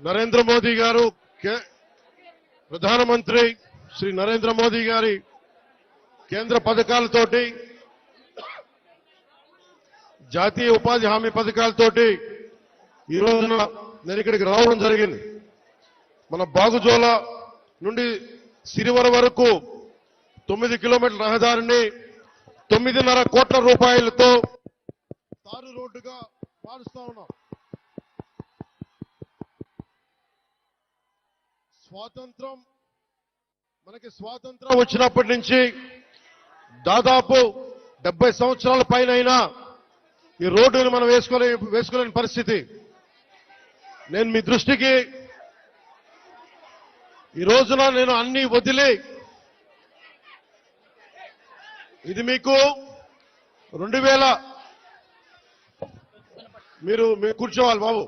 నరేంద్ర మోదీ గారు ప్రధానమంత్రి శ్రీ నరేంద్ర మోదీ గారి కేంద్ర పథకాలతోటి జాతీయ ఉపాధి హామీ పథకాలతోటి ఈ రోజున నేను ఇక్కడికి రావడం జరిగింది. మన బాగుజోల నుండి సిరివర వరకు 9 కిలోమీటర్ల రహదారిని 9.5 కోట్ల రూపాయలతో తారు రోడ్డుగా మారుస్తా ఉన్నాం. మనకి స్వాతంత్రం వచ్చినప్పటి నుంచి దాదాపు 70 సంవత్సరాల పైన ఈ రోడ్డుని మనం వేసుకోలేని పరిస్థితి. నేను మీ దృష్టికి ఈ రోజున నేను అన్ని వదిలి ఇది మీకు 2000 మీరు కూర్చోవాలి బాబు.